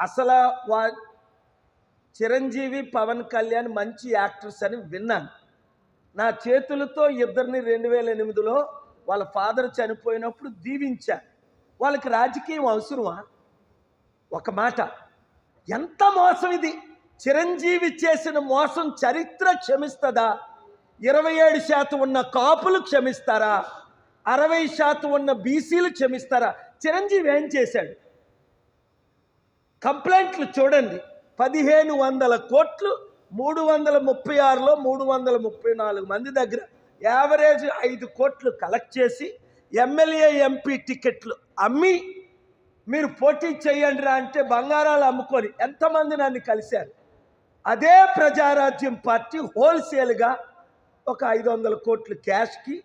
అసలు చిరంజీవి పవన్ కళ్యాణ్ మంచి యాక్టర్స్ అని విన్నాను. నా చేతులతో ఇద్దరిని 2008లో వాళ్ళ ఫాదర్ చనిపోయినప్పుడు దీవించా. వాళ్ళకి రాజకీయం అవసరమా? ఒక మాట, ఎంత మోసం ఇది! చిరంజీవి చేసిన మోసం చరిత్ర క్షమిస్తుందా? 27% ఉన్న కాపులు క్షమిస్తారా? 60% ఉన్న బీసీలు క్షమిస్తారా? చిరంజీవి ఏం చేశాడు? కంప్లైంట్లు చూడండి, 1500 కోట్లు 336లో 334 మంది దగ్గర యావరేజ్ 5 కోట్లు కలెక్ట్ చేసి ఎమ్మెల్యే ఎంపీ టికెట్లు అమ్మి మీరు పోటీ చేయండి రా అంటే బంగారాలు అమ్ముకొని ఎంతమంది నన్ను కలిశారు. అదే ప్రజారాజ్యం పార్టీ హోల్సేల్గా ఒక 500 కోట్లు క్యాష్కి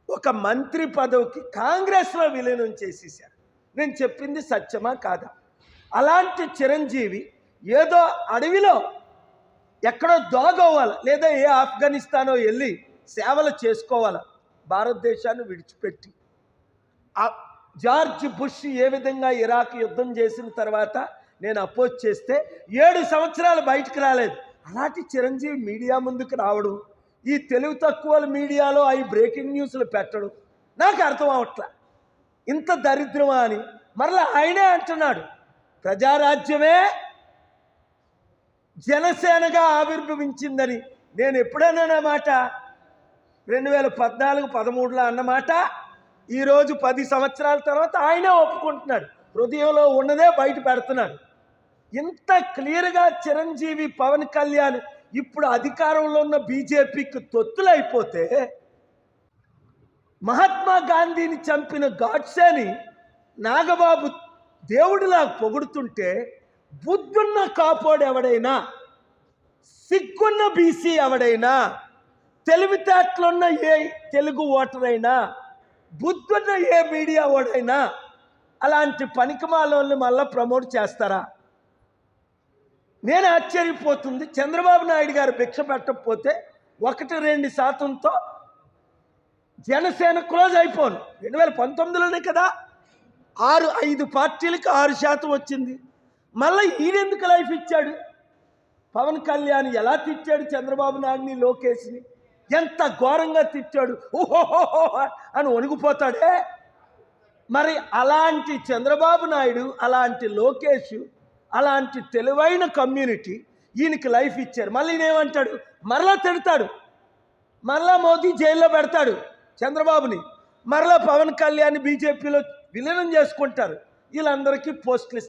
ఒక మంత్రి పదవికి కాంగ్రెస్లో విలీనం చేసేసారు. నేను చెప్పింది సత్యమా కాదా? అలాంటి చిరంజీవి ఏదో అడవిలో ఎక్కడో దోగోవాలి, లేదా ఏ ఆఫ్ఘనిస్తానో వెళ్ళి సేవలు చేసుకోవాలి భారతదేశాన్ని విడిచిపెట్టి. జార్జ్ బుష్ ఏ విధంగా ఇరాక్ యుద్ధం చేసిన తర్వాత నేను అపోజ్ చేస్తే 7 సంవత్సరాలు బయటకు రాలేదు. అలాంటి చిరంజీవి మీడియా ముందుకు రావడం, ఈ తెలివి తక్కువ మీడియాలో అవి బ్రేకింగ్ న్యూస్లు పెట్టడం నాకు అర్థం అవట్లా. ఇంత దరిద్రమా అని మరలా ఆయనే అంటున్నాడు, ప్రజారాజ్యమే జనసేనగా ఆవిర్భవించిందని. నేను ఎప్పుడన్నా మాట 2014-13లో అన్నమాట ఈరోజు 10 సంవత్సరాల తర్వాత ఆయనే ఒప్పుకుంటున్నాడు. హృదయంలో ఉన్నదే బయట పెడుతున్నాడు. ఇంత క్లియర్గా చిరంజీవి పవన్ కళ్యాణ్ ఇప్పుడు అధికారంలో ఉన్న బీజేపీకి తొత్తులైపోతే, మహాత్మా గాంధీని చంపిన గాడ్సేని నాగబాబు దేవుడిలా పొగుడుతుంటే, బుద్ధున్న కాపోడు ఎవడైనా, సిగ్గున్న బీసీ ఎవడైనా, తెలివితేటలున్న ఏ తెలుగు ఓటరైనా, బుద్ధున్న ఏ మీడియా ఓడైనా అలాంటి పనికిమాలోని మళ్ళీ ప్రమోట్ చేస్తారా? నేను ఆశ్చర్యపోతుంది. చంద్రబాబు నాయుడు గారు భిక్ష పెట్టకపోతే 1-2% జనసేన క్లోజ్ అయిపోను. 2019లోనే కదా 5 పార్టీలకు 6% వచ్చింది. మళ్ళీ ఈయనెందుకు లైఫ్ ఇచ్చాడు? పవన్ కళ్యాణ్ ఎలా తిట్టాడు చంద్రబాబు నాయుడిని, లోకేష్ని ఎంత ఘోరంగా తిట్టాడు, ఓహోహో అని వణిగిపోతాడే. మరి అలాంటి చంద్రబాబు నాయుడు, అలాంటి లోకేష్, అలాంటి తెలివైన కమ్యూనిటీ ఈయనకి లైఫ్ ఇచ్చారు. మళ్ళీ ఈయనేమంటాడు? మరలా తిడతాడు, మరలా మోదీ జైల్లో పెడతాడు చంద్రబాబుని, మరలా పవన్ కళ్యాణ్ బీజేపీలో విలీనం చేసుకుంటారు. వీళ్ళందరికీ పోస్టులు